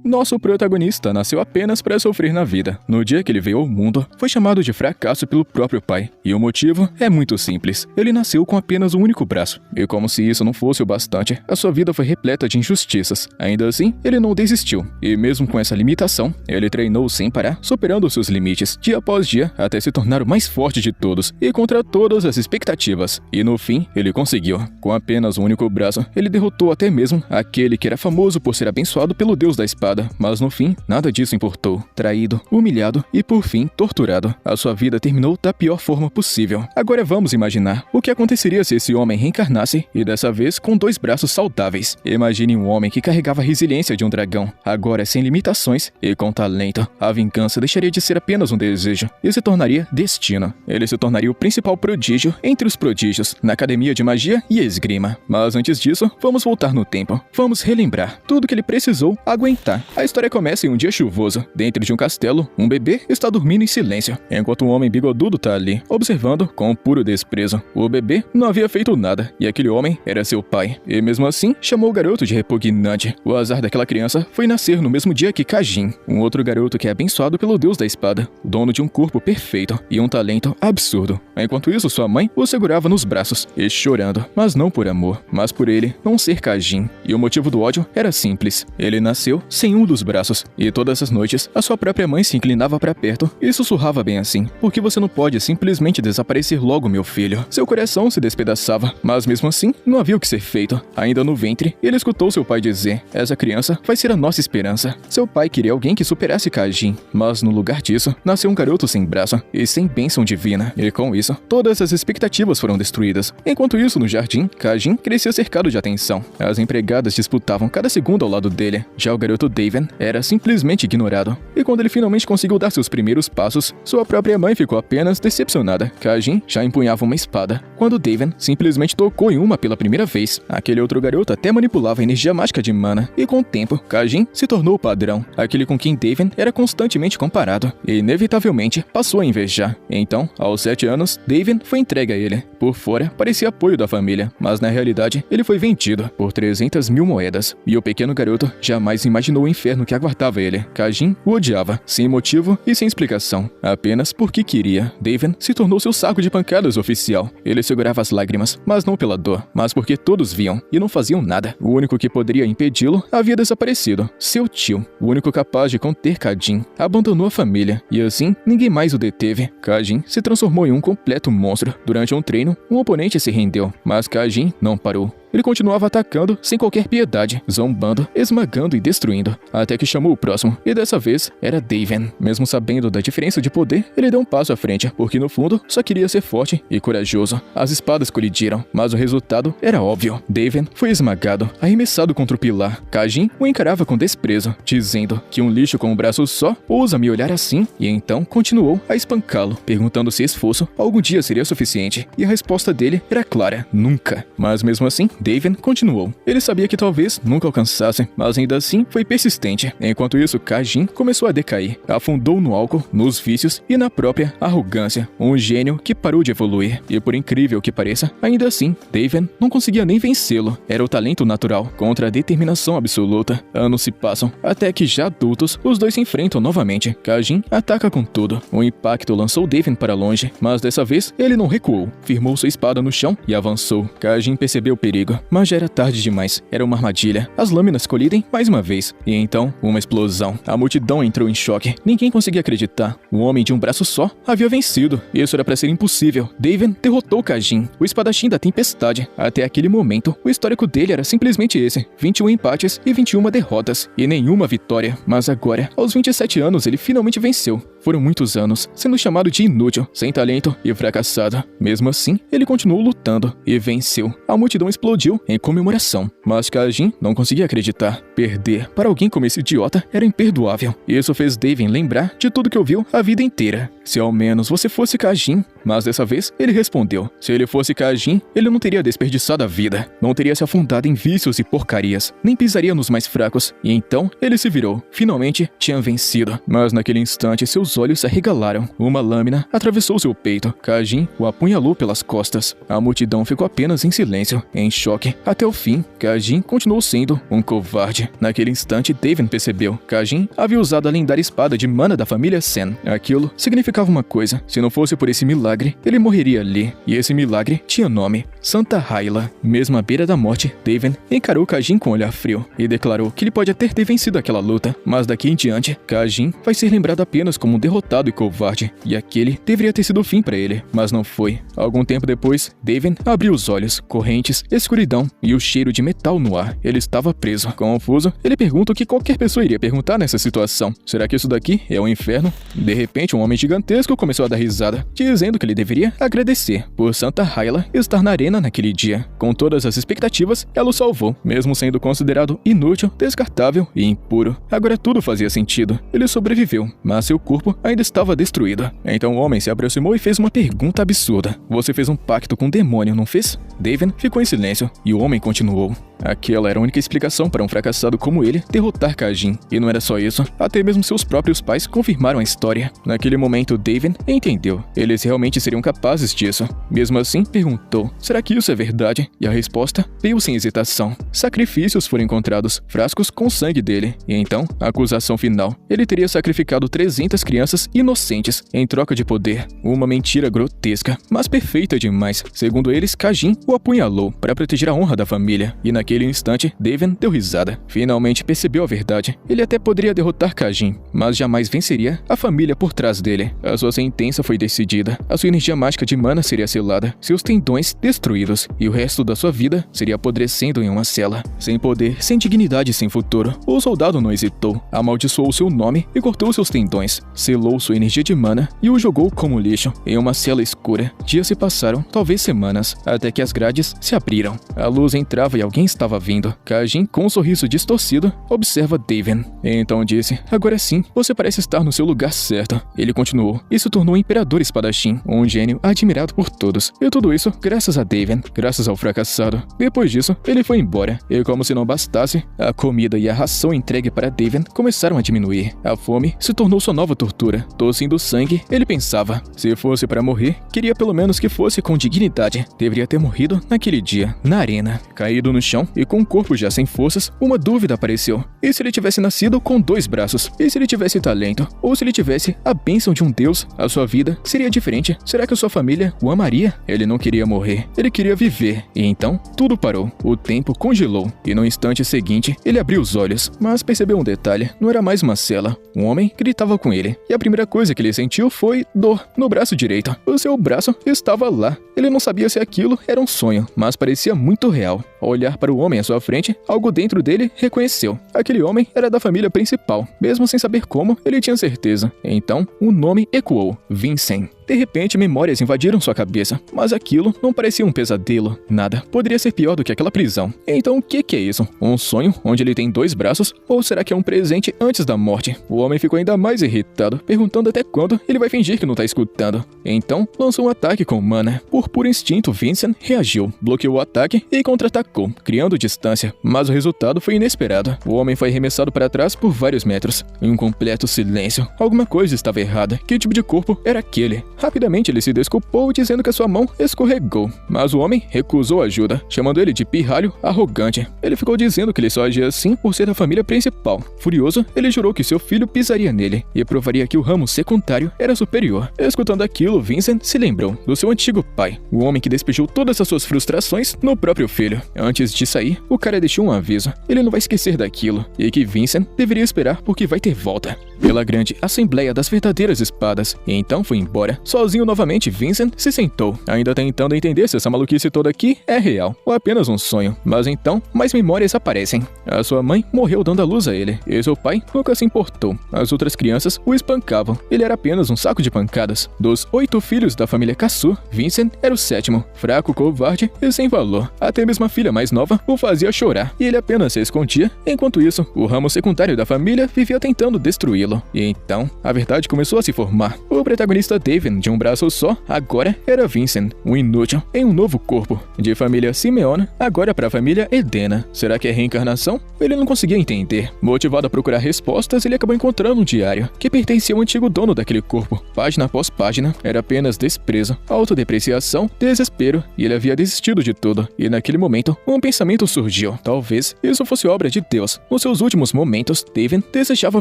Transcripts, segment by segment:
Nosso protagonista nasceu apenas para sofrer na vida. No dia que ele veio ao mundo, foi chamado de fracasso pelo próprio pai. E o motivo é muito simples. Ele nasceu com apenas um único braço. E como se isso não fosse o bastante, a sua vida foi repleta de injustiças. Ainda assim, ele não desistiu. E mesmo com essa limitação, ele treinou sem parar, superando seus limites, dia após dia, até se tornar o mais forte de todos, e contra todas as expectativas. E no fim, ele conseguiu. Com apenas um único braço, ele derrotou até mesmo aquele que era famoso por ser abençoado pelo deus da espada. Mas no fim, nada disso importou. Traído, humilhado e por fim, torturado. A sua vida terminou da pior forma possível. Agora vamos imaginar o que aconteceria se esse homem reencarnasse e dessa vez com 2 braços saudáveis. Imagine um homem que carregava a resiliência de um dragão, agora sem limitações e com talento. A vingança deixaria de ser apenas um desejo e se tornaria destino. Ele se tornaria o principal prodígio entre os prodígios na academia de magia e esgrima. Mas antes disso, vamos voltar no tempo. Vamos relembrar tudo que ele precisou aguentar. A história começa em um dia chuvoso. Dentro de um castelo, um bebê está dormindo em silêncio, enquanto um homem bigodudo está ali, observando com puro desprezo. O bebê não havia feito nada, e aquele homem era seu pai. E mesmo assim, chamou o garoto de repugnante. O azar daquela criança foi nascer no mesmo dia que Kajin, um outro garoto que é abençoado pelo deus da espada, dono de um corpo perfeito e um talento absurdo. Enquanto isso, sua mãe o segurava nos braços, e chorando, mas não por amor, mas por ele não ser Kajin. E o motivo do ódio era simples. Ele nasceu sem um dos braços, e todas as noites, a sua própria mãe se inclinava para perto e sussurrava bem assim: "Porque você não pode simplesmente desaparecer logo, meu filho?" Seu coração se despedaçava, mas mesmo assim, não havia o que ser feito. Ainda no ventre, ele escutou seu pai dizer: "Essa criança vai ser a nossa esperança." Seu pai queria alguém que superasse Kajin, mas no lugar disso, nasceu um garoto sem braço e sem bênção divina. E com isso, todas as expectativas foram destruídas. Enquanto isso, no jardim, Kajin crescia cercado de atenção. As empregadas disputavam cada segundo ao lado dele. Já o garoto Daven era simplesmente ignorado. E quando ele finalmente conseguiu dar seus primeiros passos, sua própria mãe ficou apenas decepcionada. Kajin já empunhava uma espada, quando Daven simplesmente tocou em uma pela primeira vez. Aquele outro garoto até manipulava a energia mágica de mana, e com o tempo, Kajin se tornou o padrão, aquele com quem Daven era constantemente comparado, e inevitavelmente passou a invejar. Então, aos 7 anos, Daven foi entregue a ele. Por fora, parecia apoio da família, mas na realidade, ele foi vendido por 300.000 moedas, e o pequeno garoto jamais imaginou o inferno que aguardava ele. Kajin o odiava, sem motivo e sem explicação, apenas porque queria. Daven se tornou seu saco de pancadas oficial. Ele segurava as lágrimas, mas não pela dor, mas porque todos viam e não faziam nada. O único que poderia impedi-lo havia desaparecido. Seu tio, o único capaz de conter Kajin, abandonou a família, e assim ninguém mais o deteve. Kajin se transformou em um completo monstro. Durante um treino, um oponente se rendeu, mas Kajin não parou. Ele continuava atacando sem qualquer piedade, zombando, esmagando e destruindo, até que chamou o próximo, e dessa vez era Daven. Mesmo sabendo da diferença de poder, ele deu um passo à frente, porque no fundo só queria ser forte e corajoso. As espadas colidiram, mas o resultado era óbvio. Daven foi esmagado, arremessado contra o pilar. Kajin o encarava com desprezo, dizendo que um lixo com um braço só ousa me olhar assim, e então continuou a espancá-lo, perguntando se esforço algum dia seria suficiente, e a resposta dele era clara: nunca. Mas mesmo assim, Daven continuou. Ele sabia que talvez nunca alcançasse, mas ainda assim foi persistente. Enquanto isso, Kajin começou a decair. Afundou no álcool, nos vícios e na própria arrogância. Um gênio que parou de evoluir. E por incrível que pareça, ainda assim, Daven não conseguia nem vencê-lo. Era o talento natural contra a determinação absoluta. Anos se passam, até que já adultos, os dois se enfrentam novamente. Kajin ataca com tudo. O impacto lançou Daven para longe, mas dessa vez ele não recuou. Firmou sua espada no chão e avançou. Kajin percebeu o perigo, mas já era tarde demais. Era uma armadilha. As lâminas colidem mais uma vez. E então, uma explosão. A multidão entrou em choque. Ninguém conseguia acreditar. O homem de um braço só havia vencido. Isso era para ser impossível. Daven derrotou Kajin, o espadachim da tempestade. Até aquele momento, o histórico dele era simplesmente esse: 21 empates e 21 derrotas. E nenhuma vitória. Mas agora, aos 27 anos, ele finalmente venceu. Foram muitos anos, sendo chamado de inútil, sem talento e fracassado. Mesmo assim, ele continuou lutando e venceu. A multidão explodiu em comemoração, mas Kajin não conseguia acreditar. Perder para alguém como esse idiota era imperdoável. Isso fez Daven lembrar de tudo que ouviu a vida inteira. Se ao menos você fosse Kajin. Mas dessa vez, ele respondeu. Se ele fosse Kajin, ele não teria desperdiçado a vida. Não teria se afundado em vícios e porcarias. Nem pisaria nos mais fracos. E então, ele se virou. Finalmente, tinha vencido. Mas naquele instante, seus olhos se arregalaram. Uma lâmina atravessou seu peito. Kajin o apunhalou pelas costas. A multidão ficou apenas em silêncio, em choque. choque. Até o fim, Kajin continuou sendo um covarde. Naquele instante, Daven percebeu. Kajin havia usado a lendária espada de mana da família Sen. Aquilo significava uma coisa. Se não fosse por esse milagre, ele morreria ali. E esse milagre tinha nome: Santa Hyla. Mesmo à beira da morte, Daven encarou Kajin com um olhar frio e declarou que ele pode até ter vencido aquela luta, mas daqui em diante, Kajin vai ser lembrado apenas como um derrotado e covarde. E aquele deveria ter sido o fim para ele, mas não foi. Algum tempo depois, Daven abriu os olhos, correntes, escuridão e o cheiro de metal no ar. Ele estava preso. Confuso, ele pergunta o que qualquer pessoa iria perguntar nessa situação. Será que isso daqui é o inferno? De repente, um homem gigantesco começou a dar risada, dizendo que ele deveria agradecer por Santa Hyla estar na arena naquele dia. Com todas as expectativas, ela o salvou, mesmo sendo considerado inútil, descartável e impuro. Agora tudo fazia sentido. Ele sobreviveu, mas seu corpo ainda estava destruído. Então o homem se aproximou e fez uma pergunta absurda. Você fez um pacto com o demônio, não fez? Daven ficou em silêncio e o homem continuou. Aquela era a única explicação para um fracassado como ele derrotar Kajin. E não era só isso, até mesmo seus próprios pais confirmaram a história. Naquele momento, Daven entendeu. Eles realmente seriam capazes disso. Mesmo assim, perguntou: será que isso é verdade? E a resposta veio sem hesitação. Sacrifícios foram encontrados, frascos com sangue dele. E então, a acusação final: ele teria sacrificado 300 crianças inocentes em troca de poder. Uma mentira grotesca, mas perfeita demais. Segundo eles, Kajin o apunhalou para proteger a honra da família. E naquele instante, Daven deu risada. Finalmente percebeu a verdade. Ele até poderia derrotar Kajin, mas jamais venceria a família por trás dele. A sua sentença foi decidida. A sua energia mágica de mana seria selada, seus tendões destruídos, e o resto da sua vida seria apodrecendo em uma cela. Sem poder, sem dignidade e sem futuro, o soldado não hesitou. Amaldiçoou seu nome e cortou seus tendões. Selou sua energia de mana e o jogou como lixo em uma cela escura. Dias se passaram, talvez semanas, até que as grades se abriram. A luz entrava e alguém estava vindo. Kajin, com um sorriso distorcido, observa Daven. Então disse: agora sim, você parece estar no seu lugar certo. Ele continuou e se tornou um imperador espadachim, um gênio admirado por todos. E tudo isso graças a Daven, graças ao fracassado. Depois disso, ele foi embora. E como se não bastasse, a comida e a ração entregue para Daven começaram a diminuir. A fome se tornou sua nova tortura. Tossindo sangue, ele pensava: se fosse para morrer, queria pelo menos que fosse com dignidade. Deveria ter morrido naquele dia, na arena. Caído no chão e com o corpo já sem forças, uma dúvida apareceu. E se ele tivesse nascido com 2 braços? E se ele tivesse talento? Ou se ele tivesse a bênção de um deus? A sua vida seria diferente? Será que a sua família o amaria? Ele não queria morrer, ele queria viver. E então, tudo parou. O tempo congelou. E no instante seguinte, ele abriu os olhos. Mas percebeu um detalhe: não era mais uma cela. Um homem gritava com ele. E a primeira coisa que ele sentiu foi dor no braço direito. O seu braço estava lá. Ele não sabia se aquilo era um sonho, mas parecia muito real. Ao olhar para o homem à sua frente, algo dentro dele reconheceu. Aquele homem era da família principal. Mesmo sem saber como, ele tinha certeza. Então, o nome ecoou: Vincent. De repente, memórias invadiram sua cabeça, mas aquilo não parecia um pesadelo. Nada poderia ser pior do que aquela prisão. Então, o que é isso? Um sonho onde ele tem 2 braços? Ou será que é um presente antes da morte? O homem ficou ainda mais irritado, perguntando até quando ele vai fingir que não tá escutando. Então, lançou um ataque com mana. Por puro instinto, Vincent reagiu, bloqueou o ataque e contra-atacou, criando distância. Mas o resultado foi inesperado. O homem foi arremessado para trás por vários metros. Em um completo silêncio, alguma coisa estava errada. Que tipo de corpo era aquele? Rapidamente ele se desculpou, dizendo que a sua mão escorregou. Mas o homem recusou ajuda, chamando ele de pirralho arrogante. Ele ficou dizendo que ele só agia assim por ser da família principal. Furioso, ele jurou que seu filho pisaria nele e provaria que o ramo secundário era superior. Escutando aquilo, Vincent se lembrou do seu antigo pai, o homem que despejou todas as suas frustrações no próprio filho. Antes de sair, o cara deixou um aviso: ele não vai esquecer daquilo, e que Vincent deveria esperar porque vai ter volta. Pela grande assembleia das verdadeiras espadas, e então foi embora. Sozinho novamente, Vincent se sentou, ainda tentando entender se essa maluquice toda aqui é real ou apenas um sonho. Mas então, mais memórias aparecem. A sua mãe morreu dando à luz a ele, e seu pai nunca se importou. As outras crianças o espancavam. Ele era apenas um saco de pancadas. Dos 8 filhos da família Caçu, Vincent era o 7º, fraco, covarde e sem valor. Até mesmo a filha mais nova o fazia chorar, e ele apenas se escondia. Enquanto isso, o ramo secundário da família vivia tentando destruí-lo. E então, a verdade começou a se formar. O protagonista Daven Daven, de um braço só, agora era Vincent, um inútil, em um novo corpo. De família Simeon, agora para a família Edena. Será que é reencarnação? Ele não conseguia entender. Motivado a procurar respostas, ele acabou encontrando um diário que pertencia ao antigo dono daquele corpo. Página após página, era apenas desprezo, autodepreciação, desespero, e ele havia desistido de tudo. E naquele momento, um pensamento surgiu. Talvez isso fosse obra de Deus. Nos seus últimos momentos, Daven desejava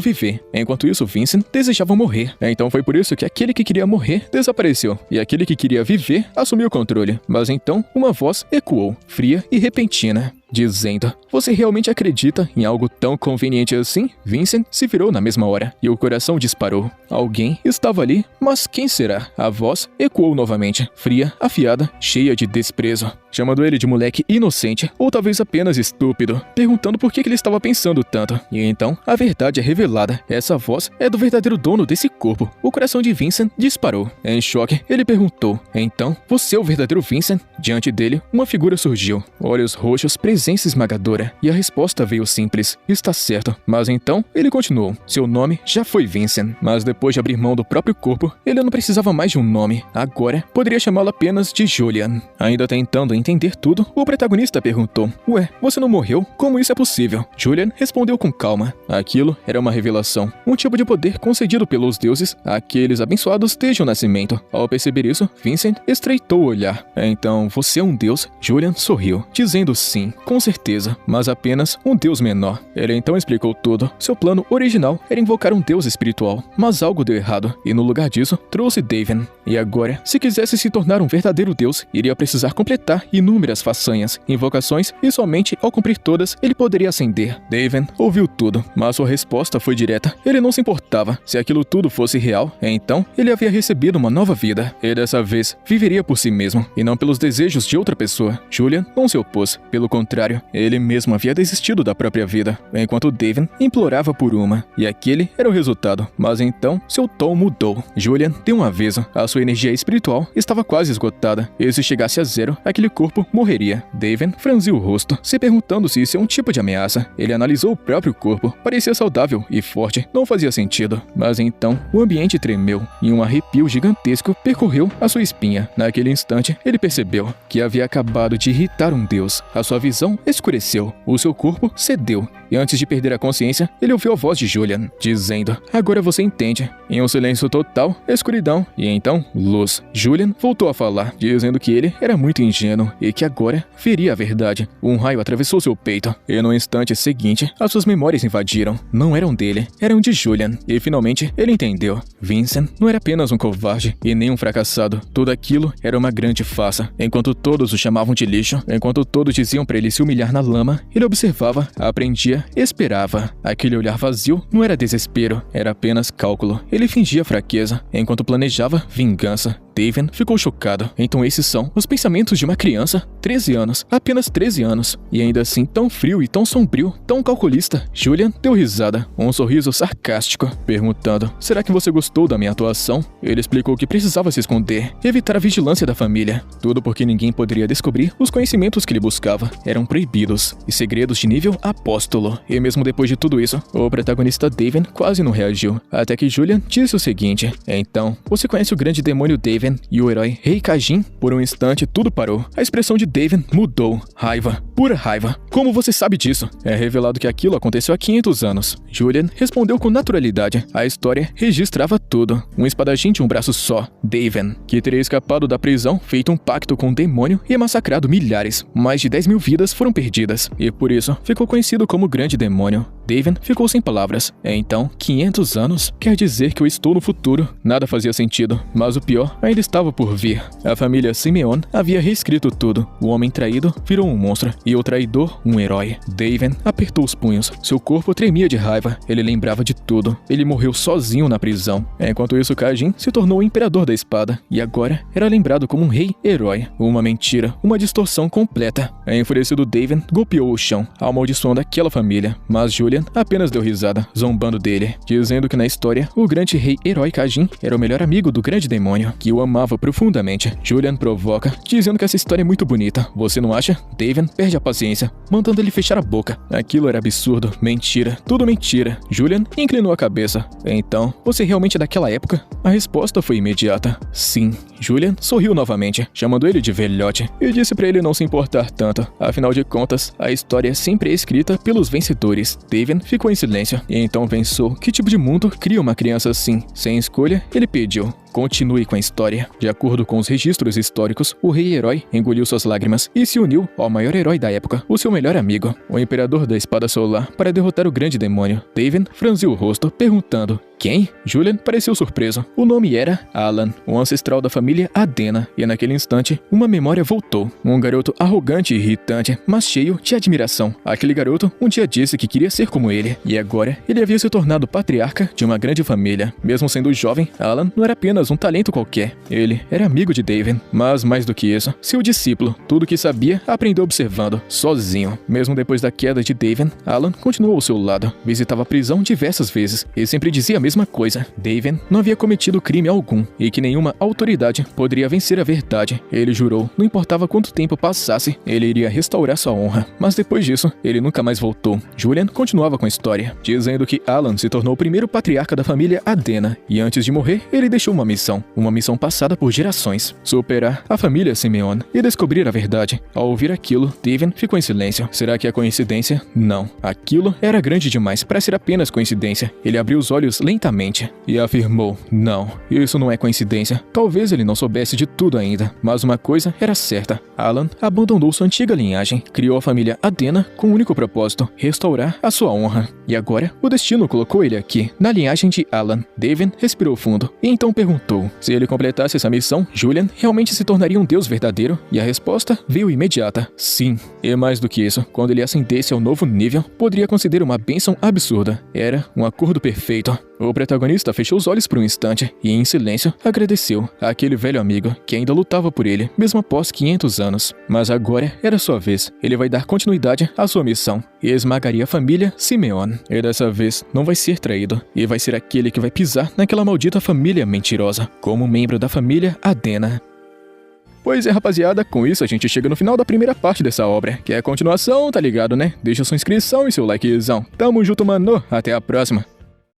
viver. Enquanto isso, Vincent desejava morrer. Então foi por isso que aquele que queria morrer desapareceu, e aquele que queria viver assumiu o controle. Mas então, uma voz ecoou, fria e repentina, dizendo: "Você realmente acredita em algo tão conveniente assim?" Vincent se virou na mesma hora, e o coração disparou. Alguém estava ali, mas quem será? A voz ecoou novamente, fria, afiada, cheia de desprezo, chamando ele de moleque inocente, ou talvez apenas estúpido, perguntando por que ele estava pensando tanto. E então, a verdade é revelada. Essa voz é do verdadeiro dono desse corpo. O coração de Vincent disparou. Em choque, ele perguntou: "Então, você é o verdadeiro Vincent?" Diante dele, uma figura surgiu, olhos roxos, presença esmagadora, e a resposta veio simples: "Está certo." Mas então, ele continuou: "Seu nome já foi Vincent." Mas depois de abrir mão do próprio corpo, ele não precisava mais de um nome. Agora, poderia chamá-lo apenas de Julian. Ainda tentando entender tudo, o protagonista perguntou: "Ué, você não morreu? Como isso é possível?" Julian respondeu com calma. Aquilo era uma revelação, um tipo de poder concedido pelos deuses àqueles abençoados desde o nascimento. Ao perceber isso, Vincent estreitou o olhar. "Então, você é um deus?" Julian sorriu, dizendo sim, com certeza, mas apenas um deus menor. Ele então explicou tudo. Seu plano original era invocar um deus espiritual, mas algo deu errado, e no lugar disso, trouxe Daven. E agora, se quisesse se tornar um verdadeiro deus, iria precisar completar inúmeras façanhas, invocações, e somente ao cumprir todas, ele poderia ascender. Daven ouviu tudo, mas sua resposta foi direta. Ele não se importava. Se aquilo tudo fosse real, então ele havia recebido uma nova vida. E dessa vez, viveria por si mesmo, e não pelos desejos de outra pessoa. Julian não se opôs. Pelo contrário, ele mesmo havia desistido da própria vida, enquanto Daven implorava por uma. E aquele era o resultado. Mas então, seu tom mudou. Julian deu um aviso. A sua energia espiritual estava quase esgotada, e se chegasse a zero, aquele corpo morreria. Daven franziu o rosto, se perguntando se isso é um tipo de ameaça. Ele analisou o próprio corpo. Parecia saudável e forte. Não fazia sentido. Mas então, o ambiente tremeu, e um arrepio gigantesco percorreu a sua espinha. Naquele instante, ele percebeu que havia acabado de irritar um deus. A sua visão escureceu. O seu corpo cedeu. E antes de perder a consciência, ele ouviu a voz de Julian, dizendo: "Agora você entende." Em um silêncio total, escuridão, e então, luz. Julian voltou a falar, dizendo que ele era muito ingênuo e que agora veria a verdade. Um raio atravessou seu peito, e no instante seguinte, as suas memórias invadiram. Não eram dele, eram de Julian. E finalmente, ele entendeu. Vincent não era apenas um covarde e nem um fracassado. Tudo aquilo era uma grande farsa. Enquanto todos o chamavam de lixo, enquanto todos diziam para ele se humilhar na lama, ele observava, aprendia, esperava. Aquele olhar vazio não era desespero, era apenas cálculo. Ele fingia fraqueza, enquanto planejava vingança. Daven ficou chocado. Então esses são os pensamentos de uma criança? 13 anos, apenas 13 anos. E ainda assim tão frio e tão sombrio, tão calculista. Julian deu risada, um sorriso sarcástico, perguntando: "Será que você gostou da minha atuação?" Ele explicou que precisava se esconder, evitar a vigilância da família. Tudo porque ninguém poderia descobrir os conhecimentos que ele buscava. Eram proibidos, e segredos de nível apóstolo. E mesmo depois de tudo isso, o protagonista Daven quase não reagiu. Até que Julian disse o seguinte: "Então, você conhece o grande demônio Daven e o herói Rei Kajin?" Por um instante, tudo parou. A expressão de Daven mudou. Raiva. Pura raiva. "Como você sabe disso?" É revelado que aquilo aconteceu há 500 anos. Julian respondeu com naturalidade. A história registrava tudo. Um espadachim de um braço só, Daven, que teria escapado da prisão, feito um pacto com o demônio e massacrado milhares. Mais de 10.000 vidas foram perdidas, e por isso ficou conhecido como Grande Demônio. Daven ficou sem palavras. Então, 500 anos? Quer dizer que eu estou no futuro? Nada fazia sentido, mas o pior ainda estava por vir. A família Simeon havia reescrito tudo. O homem traído virou um monstro, e o traidor um herói. Daven apertou os punhos. Seu corpo tremia de raiva. Ele lembrava de tudo. Ele morreu sozinho na prisão. Enquanto isso, Kajin se tornou o imperador da espada, e agora era lembrado como um rei-herói. Uma mentira, uma distorção completa. Enfurecido, Daven golpeou o chão, amaldiçoando aquela família, mas Julian apenas deu risada, zombando dele, dizendo que na história, o grande rei-herói Kajin era o melhor amigo do grande demônio, que o amava profundamente. Julian provoca, dizendo que essa história é muito bonita. Você não acha? Daven perde perde a paciência, mandando ele fechar a boca. Aquilo era absurdo, mentira, tudo mentira. Julian inclinou a cabeça. Então, você realmente é daquela época? A resposta foi imediata. Sim. Julian sorriu novamente, chamando ele de velhote, e disse pra ele não se importar tanto. Afinal de contas, a história sempre é escrita pelos vencedores. David ficou em silêncio, e então pensou que tipo de mundo cria uma criança assim. Sem escolha, ele pediu: continue com a história. De acordo com os registros históricos, o rei-herói engoliu suas lágrimas e se uniu ao maior herói da época, o seu melhor amigo, o Imperador da Espada Solar, para derrotar o grande demônio. David franziu o rosto, perguntando: quem? Julian pareceu surpreso. O nome era Alan, um ancestral da família Adena, e naquele instante, uma memória voltou. Um garoto arrogante e irritante, mas cheio de admiração. Aquele garoto um dia disse que queria ser como ele, e agora ele havia se tornado patriarca de uma grande família. Mesmo sendo jovem, Alan não era apenas um talento qualquer. Ele era amigo de David, mas mais do que isso, seu discípulo. Tudo o que sabia, aprendeu observando, sozinho. Mesmo depois da queda de David, Alan continuou ao seu lado, visitava a prisão diversas vezes e sempre dizia a mesma coisa: David não havia cometido crime algum e que nenhuma autoridade poderia vencer a verdade. Ele jurou, não importava quanto tempo passasse, ele iria restaurar sua honra. Mas depois disso, ele nunca mais voltou. Julian continuava com a história, dizendo que Alan se tornou o primeiro patriarca da família Adena e antes de morrer, ele deixou uma missão passada por gerações: superar a família Simeon e descobrir a verdade. Ao ouvir aquilo, David ficou em silêncio. Será que é coincidência? Não. Aquilo era grande demais para ser apenas coincidência. Ele abriu os olhos lentamente e afirmou: não, isso não é coincidência. Talvez ele não soubesse de tudo ainda, mas uma coisa era certa: Alan abandonou sua antiga linhagem, criou a família Adena com o único propósito: restaurar a sua honra. E agora, o destino colocou ele aqui, na linhagem de Alan. David respirou fundo e então perguntou: se ele completasse essa missão, Julian realmente se tornaria um deus verdadeiro? E a resposta veio imediata: sim. E mais do que isso, quando ele ascendesse ao novo nível, poderia conceder uma bênção absurda. Era um acordo perfeito. O protagonista fechou os olhos por um instante e, em silêncio, agradeceu àquele velho amigo que ainda lutava por ele, mesmo após 500 anos. Mas agora era sua vez. Ele vai dar continuidade à sua missão e esmagaria a família Simeon. E dessa vez não vai ser traído, e vai ser aquele que vai pisar naquela maldita família mentirosa, como membro da família Adena. Pois é, rapaziada, com isso a gente chega no final da primeira parte dessa obra, que é a continuação, tá ligado, né? Deixa sua inscrição e seu likezão. Tamo junto, mano. Até a próxima.